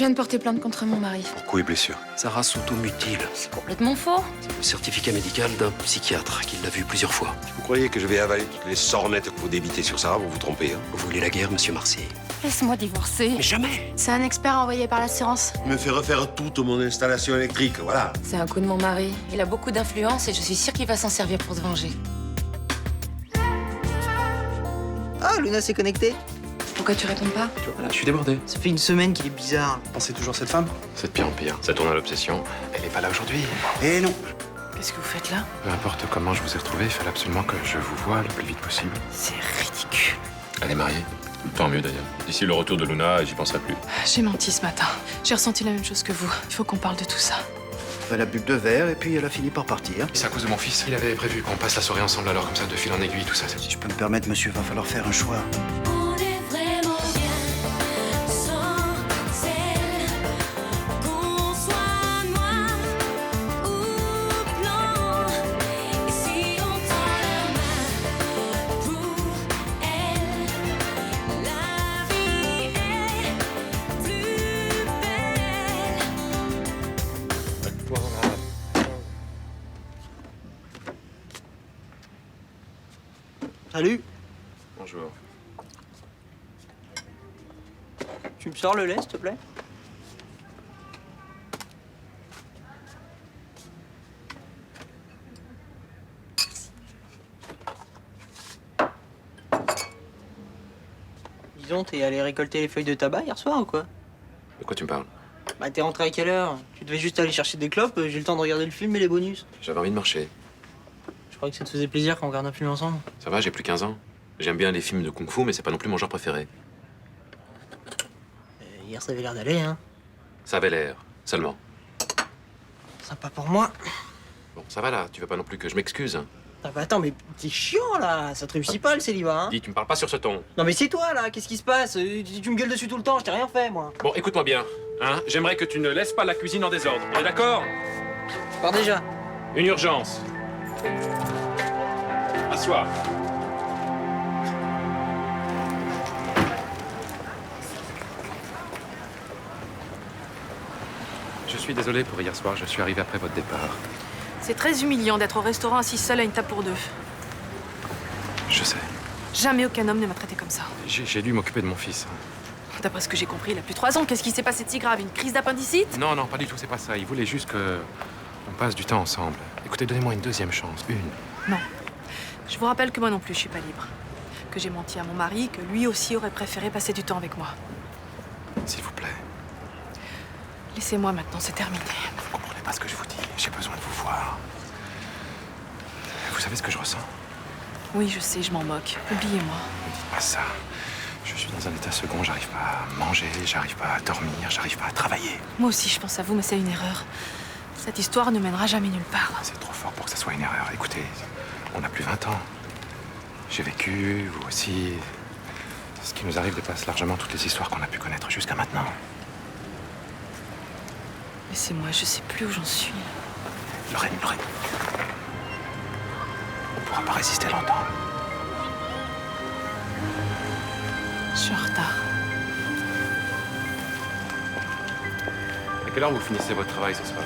viens de porter plainte contre mon mari. Pour coups et blessures. Sarah s'automutile. C'est complètement faux. C'est le certificat médical d'un psychiatre qui l'a vu plusieurs fois. Vous croyez que je vais avaler toutes les sornettes que vous débitez sur Sarah? Vous vous trompez, hein? Vous voulez la guerre, monsieur Marseille? Laisse-moi divorcer. Mais jamais! C'est un expert envoyé par l'assurance. Il me fait refaire toute mon installation électrique, voilà. C'est un coup de mon mari. Il a beaucoup d'influence et je suis sûre qu'il va s'en servir pour se venger. Ah, Luna s'est connectée. Pourquoi tu réponds pas? Voilà, je suis débordé. Ça fait une semaine qu'il est bizarre. Pensez toujours à cette femme? C'est de pire en pire. Ça tourne à l'obsession. Elle est pas là aujourd'hui. Eh non. Qu'est-ce que vous faites là? Peu importe comment je vous ai retrouvé, il fallait absolument que je vous voie le plus vite possible. C'est ridicule. Elle est mariée. Tant mieux d'ailleurs. D'ici le retour de Luna, j'y penserai plus. J'ai menti ce matin. J'ai ressenti la même chose que vous. Il faut qu'on parle de tout ça. Elle a bu 2 verres et puis elle a fini par partir. C'est à cause de mon fils. Il avait prévu qu'on passe la soirée ensemble, alors comme ça, de fil en aiguille, tout ça. Si je peux me permettre, monsieur, va falloir faire un choix. On est vraiment bien sans elle. Qu'on soit noir ou blanc. Et si on tend la main pour elle, la vie est plus belle. Salut. Bonjour. Tu me sors le lait, s'il te plaît? Disons, t'es allé récolter les feuilles de tabac hier soir ou quoi? De quoi tu me parles? Bah, t'es rentré à quelle heure? Tu devais juste aller chercher des clopes, j'ai eu le temps de regarder le film et les bonus. J'avais envie de marcher. Je croyais que ça te faisait plaisir qu'on regarde un film ensemble. Ça va, j'ai plus 15 ans. J'aime bien les films de kung-fu, mais c'est pas non plus mon genre préféré. Hier, ça avait l'air d'aller, hein. Ça avait l'air, seulement. Sympa pour moi. Bon, ça va là, tu veux pas non plus que je m'excuse, hein? Ah bah attends, mais t'es chiant, là. Ça te réussit pas, le célibat, hein. Dis, tu me parles pas sur ce ton. Non mais c'est toi, là. Qu'est-ce qui se passe? Tu me gueules dessus tout le temps, je t'ai rien fait, moi. Bon, écoute-moi bien, hein? J'aimerais que tu ne laisses pas la cuisine en désordre. On est d'accord? Pars déjà. Une urgence. Assois. Je suis désolé pour hier soir, je suis arrivé après votre départ. C'est très humiliant d'être au restaurant assis seul à une table pour deux. Je sais. Jamais aucun homme ne m'a traité comme ça. J'ai dû m'occuper de mon fils. D'après ce que j'ai compris, il a plus 3 ans. Qu'est-ce qui s'est passé de si grave? Une crise d'appendicite? Non, non, pas du tout, c'est pas ça. Il voulait juste que on passe du temps ensemble. Écoutez, donnez-moi une deuxième chance, une. Non. Je vous rappelle que moi non plus, je suis pas libre. Que j'ai menti à mon mari, que lui aussi aurait préféré passer du temps avec moi. S'il vous plaît. Laissez-moi maintenant, c'est terminé. Vous comprenez pas ce que je vous dis. J'ai besoin de vous voir. Vous savez ce que je ressens? Oui, je sais, je m'en moque. Oubliez-moi. Ne dites pas ça. Je suis dans un état second, j'arrive pas à manger, j'arrive pas à dormir, j'arrive pas à travailler. Moi aussi, je pense à vous, mais c'est une erreur. Cette histoire ne mènera jamais nulle part. C'est trop fort pour que ça soit une erreur. Écoutez, on a plus 20 ans. J'ai vécu, vous aussi. Ce qui nous arrive dépasse largement toutes les histoires qu'on a pu connaître jusqu'à maintenant. Laissez-moi, je sais plus où j'en suis. Lorraine. On pourra pas résister longtemps. Je suis en retard. À quelle heure vous finissez votre travail ce soir?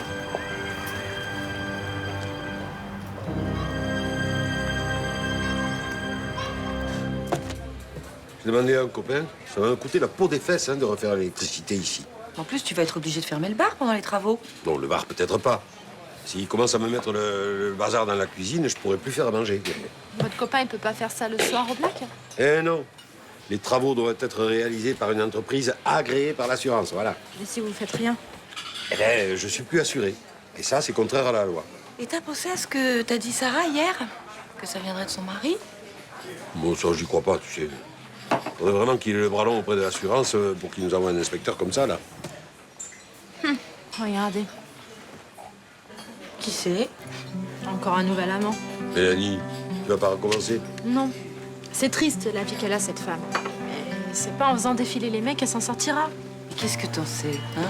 J'ai demandé à un copain, ça va me coûter la peau des fesses de refaire l'électricité ici. En plus, tu vas être obligé de fermer le bar pendant les travaux. Non, le bar peut-être pas. S'il commence à me mettre le bazar dans la cuisine, je pourrais plus faire à manger. Votre copain, il peut pas faire ça le soir au black? Eh non. Les travaux doivent être réalisés par une entreprise agréée par l'assurance, voilà. Et si vous faites rien? Eh bien, je suis plus assuré. Et ça, c'est contraire à la loi. Et t'as pensé à ce que t'as dit Sarah hier? Que ça viendrait de son mari? Bon, ça, j'y crois pas, tu sais. Faudrait vraiment qu'il ait le bras long auprès de l'assurance pour qu'il nous envoie un inspecteur comme ça, là. Regardez, Qui c'est? encore un nouvel amant. Mélanie, tu vas pas recommencer? Non. C'est triste, la vie qu'elle a, cette femme. Mais c'est pas en faisant défiler les mecs qu'elle s'en sortira. Et qu'est-ce que t'en sais, hein?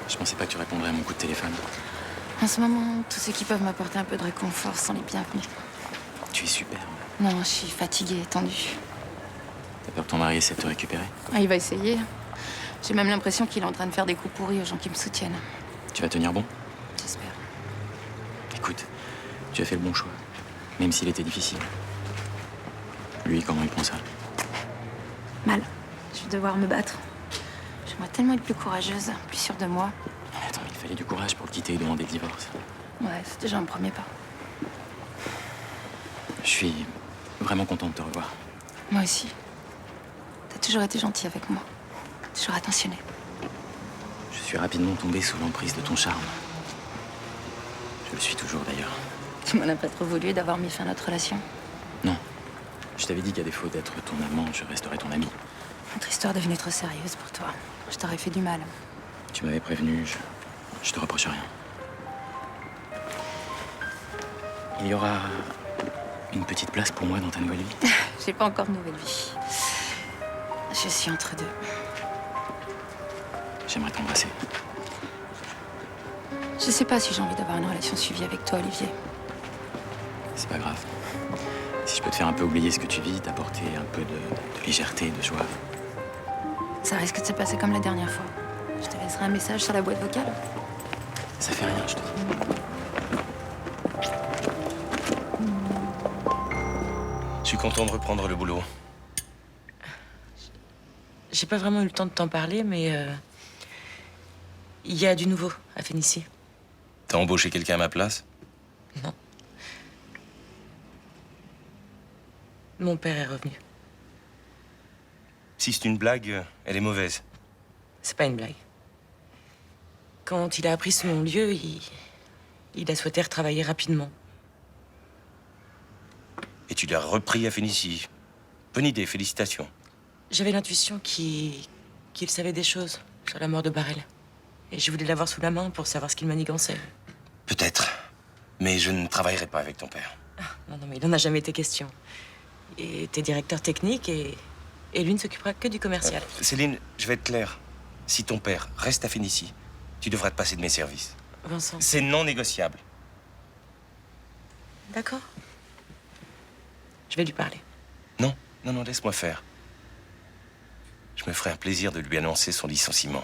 Je pensais pas que tu répondrais à mon coup de téléphone. En ce moment, tous ceux qui peuvent m'apporter un peu de réconfort sont les bienvenus. Tu es superbe. Non, je suis fatiguée, tendue. T'as peur que ton mari essaie de te récupérer? Ah, il va essayer. J'ai même l'impression qu'il est en train de faire des coups pourris aux gens qui me soutiennent. Tu vas tenir bon? J'espère. Écoute, tu as fait le bon choix. Même s'il était difficile. Lui, comment il prend ça? Mal. Je vais devoir me battre. J'aimerais tellement être plus courageuse, plus sûre de moi. Attends, il fallait du courage pour le quitter et demander le divorce. Ouais, c'est déjà un premier pas. Je suis vraiment content de te revoir. Moi aussi. T'as toujours été gentil avec moi. Toujours attentionné. Je suis rapidement tombé sous l'emprise de ton charme. Je le suis toujours d'ailleurs. Tu m'en as pas trop voulu d'avoir mis fin à notre relation. Non. Je t'avais dit qu'à défaut d'être ton amant, je resterais ton ami. Notre histoire devenait trop sérieuse pour toi. Je t'aurais fait du mal. Tu m'avais prévenu, je te reproche rien. Il y aura une petite place pour moi dans ta nouvelle vie. J'ai pas encore de nouvelle vie. Je suis entre deux. J'aimerais t'embrasser. Je sais pas si j'ai envie d'avoir une relation suivie avec toi, Olivier. C'est pas grave. Si je peux te faire un peu oublier ce que tu vis, t'apporter un peu de légèreté, de joie. Ça risque de se passer comme la dernière fois. Je te laisserai un message sur la boîte vocale. Ça fait rien, je te dis. Je suis content de reprendre le boulot. J'ai pas vraiment eu le temps de t'en parler, mais il y a du nouveau à Fénicie. T'as embauché quelqu'un à ma place? Non. Mon père est revenu. Si c'est une blague, elle est mauvaise. C'est pas une blague. Quand il a appris ce non-lieu, il a souhaité retravailler rapidement. Et tu l'as repris à Fénicie. Bonne idée, félicitations. J'avais l'intuition qu'il savait des choses sur la mort de Barrel. Et je voulais l'avoir sous la main pour savoir ce qu'il manigançait. Peut-être. Mais je ne travaillerai pas avec ton père. Non, mais il en a jamais été question. Et t'es directeur technique et lui ne s'occupera que du commercial. Céline, je vais être clair. Si ton père reste à Fénicie, tu devras te passer de mes services. Vincent. C'est non négociable. D'accord. Je vais lui parler. Non, laisse-moi faire. Je me ferai un plaisir de lui annoncer son licenciement.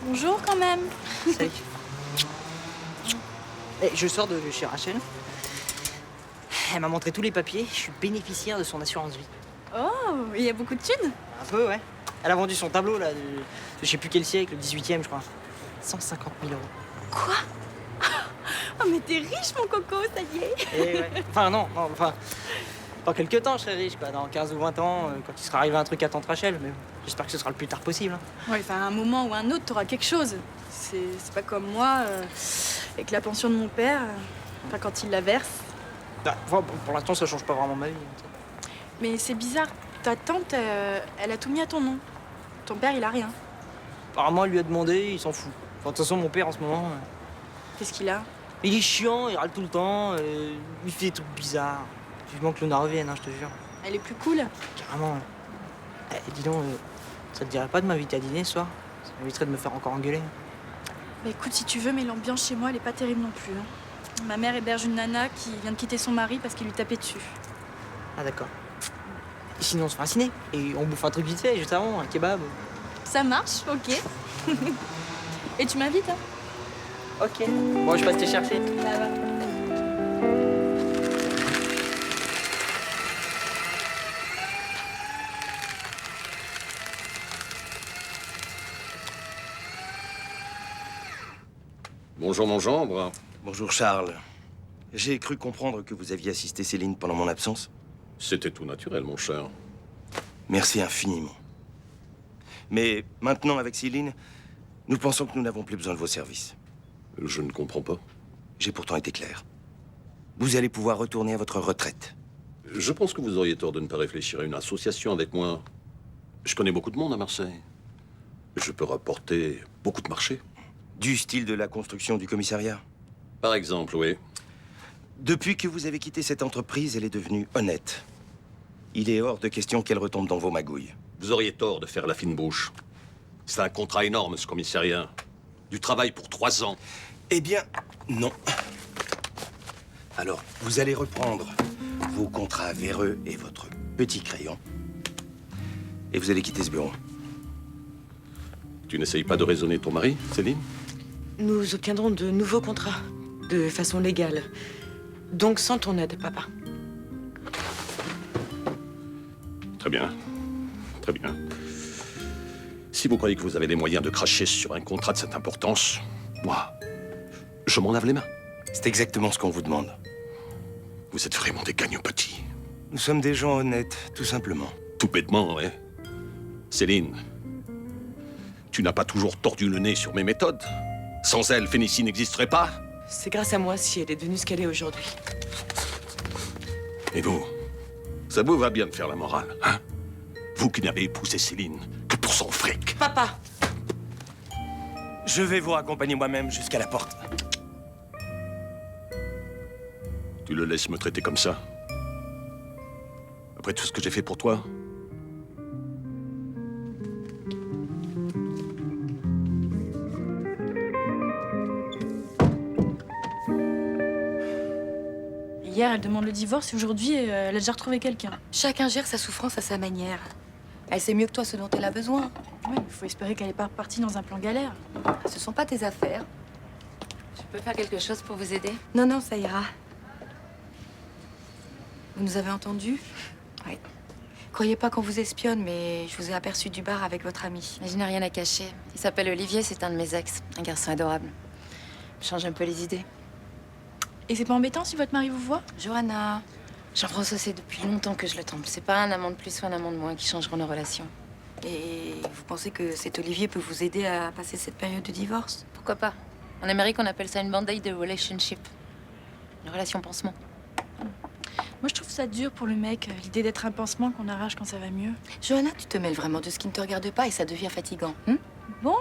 Bonjour quand même. Salut. Je sors de chez Rachel. Elle m'a montré tous les papiers. Je suis bénéficiaire de son assurance vie. Oh, il y a beaucoup de thunes. Un peu, ouais. Elle a vendu son tableau, là, de je sais plus quel siècle, le 18e, je crois. 150 000 €. Quoi? Oh, mais t'es riche, mon coco, ça y est. Et ouais. Enfin, non, enfin... Dans quelques temps, je serai riche, quoi. Dans 15 ou 20 ans, quand il sera arrivé un truc à tante Rachel. Mais j'espère que ce sera le plus tard possible. Hein. Ouais, enfin, à un moment ou un autre, t'auras quelque chose. C'est pas comme moi, avec la pension de mon père, enfin, quand il la verse. Ah, pour l'instant, ça change pas vraiment ma vie. Mais c'est bizarre, ta tante, elle a tout mis à ton nom. Ton père, il a rien. Apparemment, elle lui a demandé, il s'en fout. Enfin, de toute façon, mon père, en ce moment... Qu'est-ce qu'il a? Il est chiant, il râle tout le temps, il fait des trucs bizarres. Vivement que Luna revienne, hein, je te jure. Elle est plus cool. Carrément. Dis donc, ça te dirait pas de m'inviter à dîner ce soir? Ça m'éviterait de me faire encore engueuler. Bah écoute, si tu veux, mais l'ambiance chez moi, elle est pas terrible non plus. Hein. Ma mère héberge une nana qui vient de quitter son mari parce qu'il lui tapait dessus. Ah d'accord. Et sinon, on se fait un ciné. Et on bouffe un truc vite fait, juste avant, un kebab. Ça marche, ok. Et tu m'invites, hein? Ok. Bon, je passe te chercher. Ça va. Bonjour, mon gendre. Bonjour, Charles. J'ai cru comprendre que vous aviez assisté Céline pendant mon absence. C'était tout naturel, mon cher. Merci infiniment. Mais maintenant, avec Céline, nous pensons que nous n'avons plus besoin de vos services. Je ne comprends pas. J'ai pourtant été clair. Vous allez pouvoir retourner à votre retraite. Je pense que vous auriez tort de ne pas réfléchir à une association avec moi. Je connais beaucoup de monde à Marseille. Je peux rapporter beaucoup de marchés. Du style de la construction du commissariat? Par exemple, oui. Depuis que vous avez quitté cette entreprise, elle est devenue honnête. Il est hors de question qu'elle retombe dans vos magouilles. Vous auriez tort de faire la fine bouche. C'est un contrat énorme, ce commissariat. Du travail pour 3 ans. Eh bien, non. Alors, vous allez reprendre vos contrats véreux et votre petit crayon. Et vous allez quitter ce bureau. Tu n'essayes pas de raisonner ton mari, Céline? Nous obtiendrons de nouveaux contrats, de façon légale. Donc sans ton aide, papa. Très bien. Très bien. Si vous croyez que vous avez les moyens de cracher sur un contrat de cette importance, moi, je m'en lave les mains. C'est exactement ce qu'on vous demande. Vous êtes vraiment des gagnopatis. Nous sommes des gens honnêtes, tout simplement. Tout bêtement, ouais. Céline, tu n'as pas toujours tordu le nez sur mes méthodes. Sans elle, Phénicie n'existerait pas. C'est grâce à moi si elle est devenue ce qu'elle est aujourd'hui. Et vous, ça vous va bien de faire la morale, hein? Vous qui n'avez épousé Céline que pour son fric. Papa! Je vais vous raccompagner moi-même jusqu'à la porte. Tu le laisses me traiter comme ça? Après tout ce que j'ai fait pour toi? Hier, elle demande le divorce et aujourd'hui, elle a déjà retrouvé quelqu'un. Chacun gère sa souffrance à sa manière. Elle sait mieux que toi ce dont elle a besoin. Ouais, il faut espérer qu'elle n'est pas repartie dans un plan galère. Ce sont pas tes affaires. Je peux faire quelque chose pour vous aider? Non, non, ça ira. Vous nous avez entendus? Oui. Croyez pas qu'on vous espionne, mais je vous ai aperçu du bar avec votre ami. Mais je n'ai rien à cacher. Il s'appelle Olivier, c'est un de mes ex. Un garçon adorable. Change un peu les idées. Et c'est pas embêtant si votre mari vous voit? Johanna, Jean-François, c'est depuis longtemps que je le trompe. C'est pas un amant de plus ou un amant de moins qui changeront nos relations. Et vous pensez que cet Olivier peut vous aider à passer cette période de divorce? Pourquoi pas? En Amérique, on appelle ça une band-aid de relationship. Une relation pansement. Moi, je trouve ça dur pour le mec, l'idée d'être un pansement qu'on arrache quand ça va mieux. Johanna, tu te mêles vraiment de ce qui ne te regarde pas et ça devient fatigant. Bon,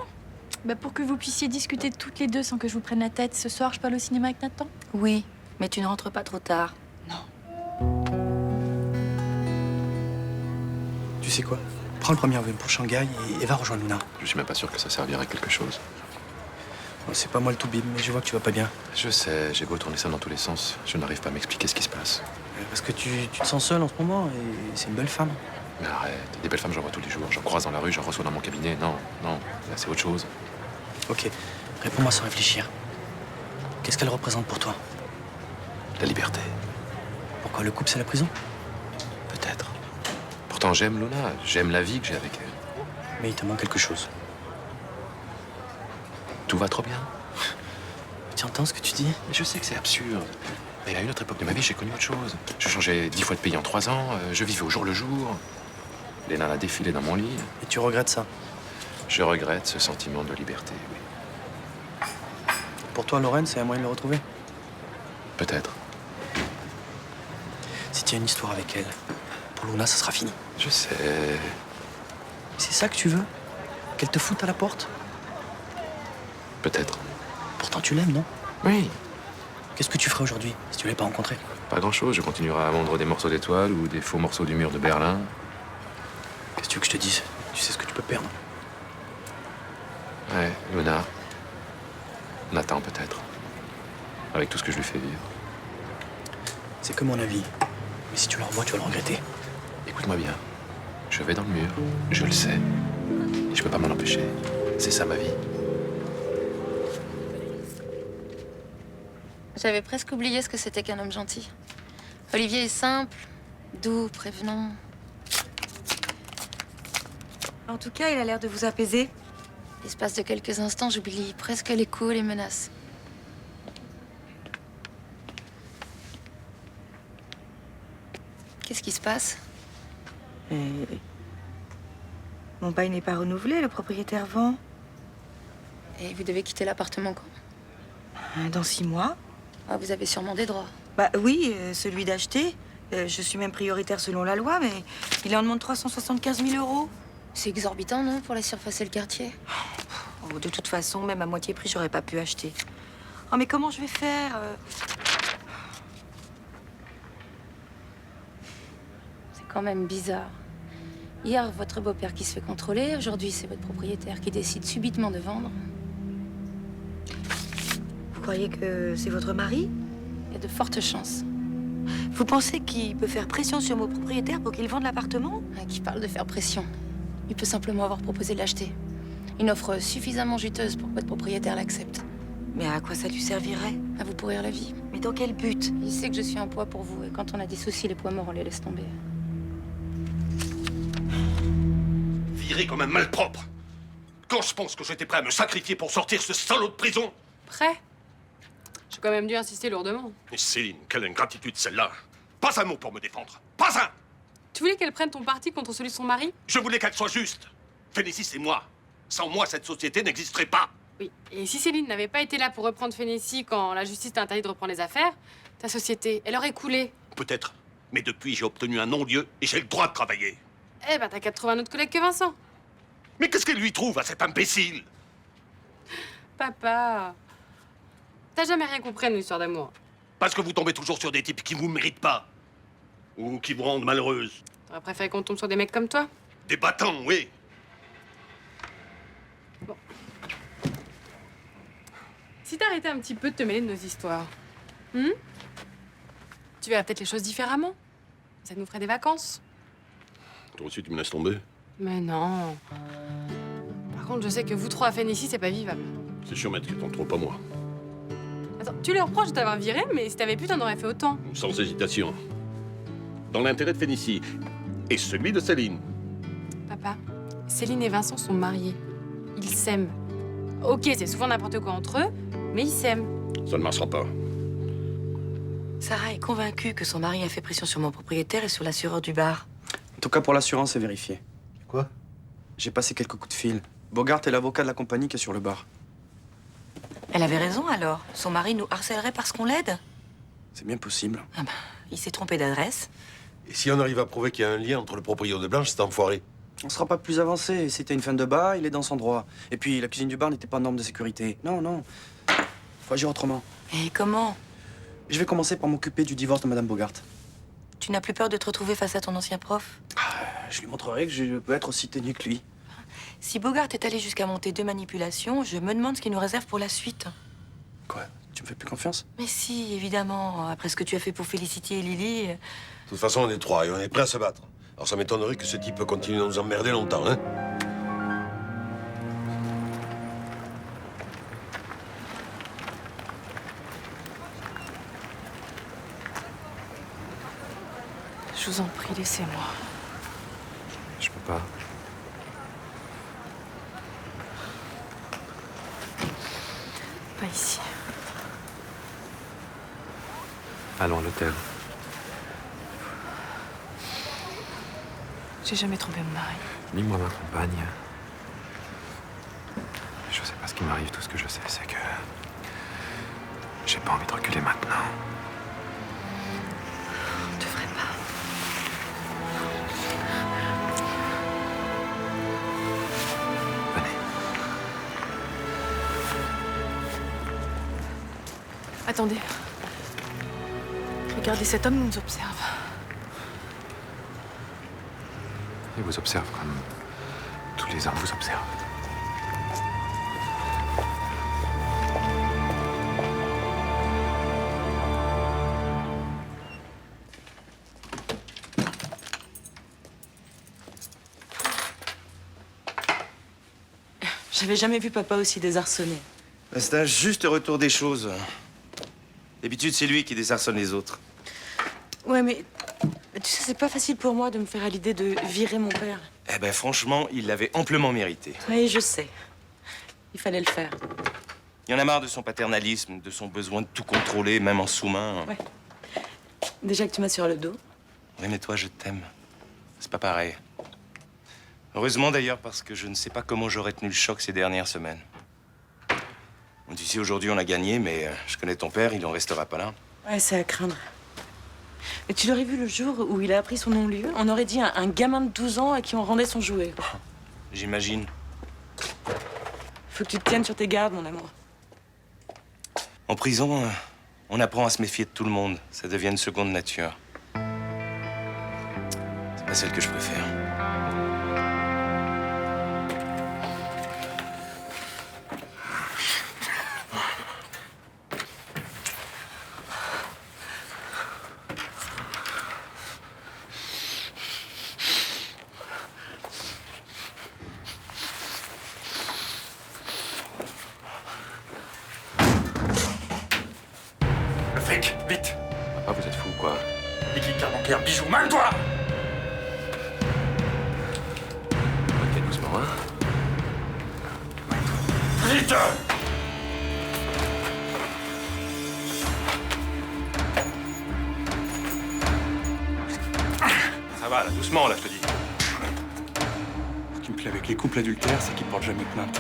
bah pour que vous puissiez discuter toutes les deux sans que je vous prenne la tête, ce soir, je peux aller au cinéma avec Nathan? Oui, mais tu ne rentres pas trop tard. Tu sais quoi? Prends le premier avion pour Shanghai et va rejoindre Luna. Je suis même pas sûr que ça servirait à quelque chose. Bon, c'est pas moi le toubib, mais je vois que tu vas pas bien. Je sais, j'ai beau tourner ça dans tous les sens. Je n'arrive pas à m'expliquer ce qui se passe. Parce que tu te sens seul en ce moment et c'est une belle femme. Mais arrête, des belles femmes, j'en vois tous les jours. J'en croise dans la rue, j'en reçois dans mon cabinet. Non, non, là c'est autre chose. Ok, réponds-moi sans réfléchir. Qu'est-ce qu'elle représente pour toi? La liberté. Pourquoi, le couple c'est la prison? Peut-être. Pourtant j'aime Luna, j'aime la vie que j'ai avec elle. Mais il te manque quelque chose. Tout va trop bien. Tu entends ce que tu dis? Mais je sais que c'est absurde. Mais à une autre époque de ma vie, j'ai connu autre chose. Je changeais 10 fois de pays en 3 ans, je vivais au jour le jour. Léna a défilé dans mon lit. Et tu regrettes ça? Je regrette ce sentiment de liberté, oui. Pour toi, Lorraine, c'est un moyen de le retrouver? Peut-être. Si tu as une histoire avec elle, pour Luna, ça sera fini. Je sais. C'est ça que tu veux? Qu'elle te foute à la porte? Peut-être. Pourtant, tu l'aimes, non? Oui. Qu'est-ce que tu ferais aujourd'hui si tu l'avais pas rencontrée? Pas grand-chose. Je continuerai à vendre des morceaux d'étoiles ou des faux morceaux du mur de Berlin. Qu'est-ce que tu veux que je te dise? Tu sais ce que tu peux perdre. Ouais, Luna. Nathan, peut-être. Avec tout ce que je lui fais vivre. C'est que mon avis. Mais si tu le revois, tu vas le regretter. Écoute-moi bien. Je vais dans le mur. Je le sais. Et je peux pas m'en empêcher. C'est ça ma vie. J'avais presque oublié ce que c'était qu'un homme gentil. Olivier est simple, doux, prévenant. En tout cas, il a l'air de vous apaiser. L'espace de quelques instants, j'oublie presque les coups et les menaces. Qu'est-ce qui se passe? Mon bail n'est pas renouvelé, le propriétaire vend. Et vous devez quitter l'appartement quand? Dans 6 mois. Ah, vous avez sûrement des droits. Bah oui, celui d'acheter. Je suis même prioritaire selon la loi, mais il en demande 375 000 euros. C'est exorbitant, non, pour la surface et le quartier? Oh, de toute façon, même à moitié prix, j'aurais pas pu acheter. Oh, mais comment je vais faire C'est quand même bizarre. Hier, votre beau-père qui se fait contrôler. Aujourd'hui, c'est votre propriétaire qui décide subitement de vendre. Vous croyez que c'est votre mari? Il y a de fortes chances. Vous pensez qu'il peut faire pression sur mon propriétaire pour qu'il vende l'appartement? Qui parle de faire pression. Il peut simplement avoir proposé de l'acheter. Une offre suffisamment juteuse pour que votre propriétaire l'accepte. Mais à quoi ça lui servirait? À vous pourrir la vie. Mais dans quel but? Il sait que je suis un poids pour vous, et quand on a des soucis, les poids morts, on les laisse tomber. Viré comme un malpropre. Quand je pense que j'étais prêt à me sacrifier pour sortir ce salaud de prison. Prêt? J'ai quand même dû insister lourdement. Et Céline, quelle ingratitude celle-là. Pas un mot pour me défendre. Pas un. Tu voulais qu'elle prenne ton parti contre celui de son mari? Je voulais qu'elle soit juste. Phénécie, c'est moi. Sans moi, cette société n'existerait pas. Oui. Et si Céline n'avait pas été là pour reprendre Phénécie quand la justice t'a interdit de reprendre les affaires, ta société, elle aurait coulé. Peut-être. Mais depuis, j'ai obtenu un non-lieu et j'ai le droit de travailler. Eh ben, t'as qu'à te trouver un autre collègue que Vincent. Mais qu'est-ce qu'elle lui trouve à cet imbécile? Papa, t'as jamais rien compris à une histoire d'amour. Parce que vous tombez toujours sur des types qui vous méritent pas. Ou qui vous rendent malheureuse. T'aurais préféré qu'on tombe sur des mecs comme toi? Des battants, oui. Si t'arrêtais un petit peu de te mêler de nos histoires, tu verrais peut-être les choses différemment. Ça nous ferait des vacances. Toi aussi, tu me laisses tomber? Mais non. Par contre, je sais que vous trois à Phénécie, c'est pas vivable. C'est Chiomètre qui t'en trop, pas moi. Attends, tu lui reproches de t'avoir viré, mais si t'avais pu, t'en aurais fait autant. Sans hésitation. Dans l'intérêt de Phénécie. Et celui de Céline. Papa, Céline et Vincent sont mariés. Ils s'aiment. Ok, c'est souvent n'importe quoi entre eux, mais ils s'aiment. Ça ne marchera pas. Sarah est convaincue que son mari a fait pression sur mon propriétaire et sur l'assureur du bar. En tout cas, pour l'assurance, c'est vérifié. Quoi? J'ai passé quelques coups de fil. Bogart est l'avocat de la compagnie qui est sur le bar. Elle avait raison alors. Son mari nous harcèlerait parce qu'on l'aide? C'est bien possible. Ah ben, il s'est trompé d'adresse. Et si on arrive à prouver qu'il y a un lien entre le propriétaire de Blanche, c'est enfoiré. On sera pas plus avancé. C'était une fin de bar, il est dans son droit. Et puis, la cuisine du bar n'était pas en norme de sécurité. Non, non. Faut agir autrement. Et comment? Je vais commencer par m'occuper du divorce de Madame Bogart. Tu n'as plus peur de te retrouver face à ton ancien prof? Je lui montrerai que je peux être aussi tenu que lui. Si Bogart est allé jusqu'à monter 2 manipulations, je me demande ce qu'il nous réserve pour la suite. Quoi? Tu me fais plus confiance? Mais si, évidemment. Après ce que tu as fait pour Félicité et Lily... De toute façon, on est 3 et on est prêts à se battre. Alors ça m'étonnerait que ce type continue à nous emmerder longtemps, hein? Je vous en prie, laissez-moi. Je peux pas. Pas ici. Allons à l'hôtel. J'ai jamais trompé mon mari. Ni moi ma compagne. Je sais pas ce qui m'arrive, tout ce que je sais, c'est que j'ai pas envie de reculer maintenant. On devrait pas. Venez. Attendez. Regardez, cet homme nous observe. Il vous observe comme tous les hommes vous observent. J'avais jamais vu papa aussi désarçonné. C'est un juste retour des choses. D'habitude, c'est lui qui désarçonne les autres. Ouais, mais tu sais, c'est pas facile pour moi de me faire à l'idée de virer mon père. Eh ben, franchement, il l'avait amplement mérité. Oui, je sais. Il fallait le faire. Il y en a marre de son paternalisme, de son besoin de tout contrôler, même en sous-main. Ouais. Déjà que tu m'as sur le dos. Oui, mais toi, je t'aime. C'est pas pareil. Heureusement d'ailleurs, parce que je ne sais pas comment j'aurais tenu le choc ces dernières semaines. Bon, tu sais, aujourd'hui, on a gagné, mais je connais ton père, il en restera pas là. Ouais, c'est à craindre. Mais tu l'aurais vu le jour où il a appris son non-lieu? On aurait dit un gamin de 12 ans à qui on rendait son jouet. J'imagine. Faut que tu te tiennes sur tes gardes, mon amour. En prison, on apprend à se méfier de tout le monde. Ça devient une seconde nature. C'est pas celle que je préfère. Papa, vous êtes fou, quoi. Liquide bancaire, bijou, mal-toi! Ok, doucement, hein. Vite! Ça va, là, doucement, là, je te dis. Ce qui me plaît avec les couples adultères, c'est qu'ils portent jamais plainte.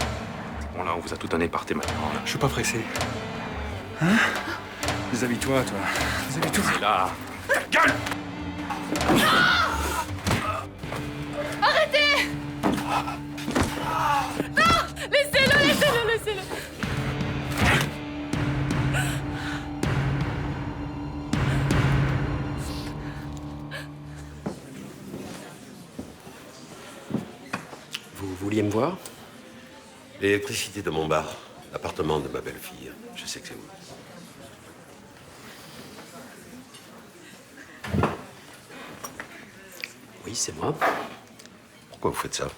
Bon, là, on vous a tout donné, partez maintenant, là. Je suis pas pressé. Hein? Déshabille-toi, toi. Déshabille-toi. C'est là. Gueule! Arrêtez! Non! Laissez-le, laissez-le, laissez-le! Vous vouliez me voir? L'électricité de mon bar, l'appartement de ma belle-fille. Je sais que c'est vous. Oui, c'est moi. Pourquoi vous faites ça?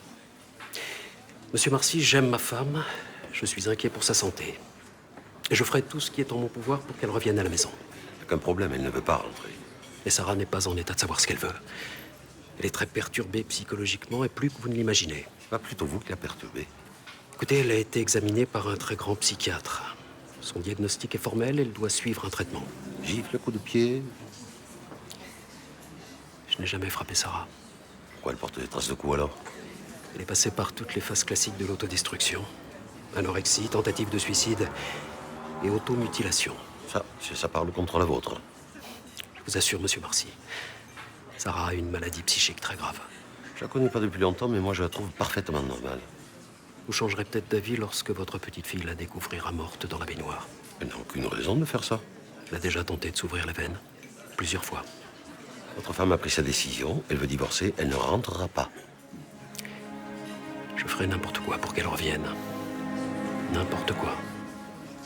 Monsieur Marcy, j'aime ma femme. Je suis inquiet pour sa santé. Et je ferai tout ce qui est en mon pouvoir pour qu'elle revienne à la maison. Aucun problème, elle ne veut pas rentrer. Et Sarah n'est pas en état de savoir ce qu'elle veut. Elle est très perturbée psychologiquement et plus que vous ne l'imaginez. C'est pas plutôt vous qui la perturbée? Écoutez, elle a été examinée par un très grand psychiatre. Son diagnostic est formel, elle doit suivre un traitement. Gifle, coup de pied? Je n'ai jamais frappé Sarah. Pourquoi elle porte des traces de coups alors? Elle est passée par toutes les phases classiques de l'autodestruction. Anorexie, tentative de suicide et automutilation. Ça parle contre la vôtre. Je vous assure, monsieur Marcy, Sarah a une maladie psychique très grave. Je la connais pas depuis longtemps, mais moi je la trouve parfaitement normale. Vous changerez peut-être d'avis lorsque votre petite fille la découvrira morte dans la baignoire. Elle n'a aucune raison de faire ça. Elle a déjà tenté de s'ouvrir la veine. Plusieurs fois. Votre femme a pris sa décision, elle veut divorcer, elle ne rentrera pas. Je ferai n'importe quoi pour qu'elle revienne. N'importe quoi.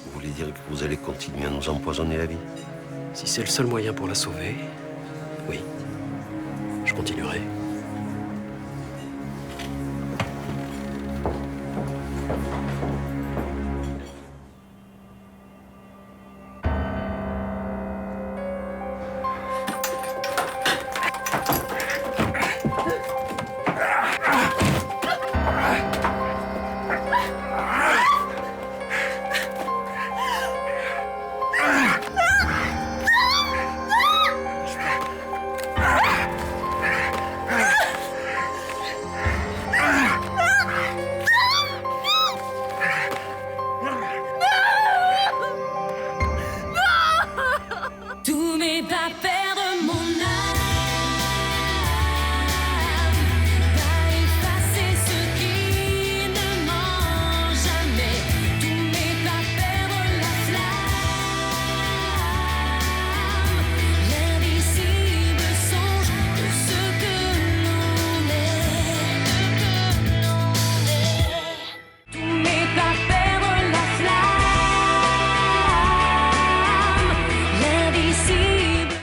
Vous voulez dire que vous allez continuer à nous empoisonner la vie? Si c'est le seul moyen pour la sauver, oui. Je continuerai.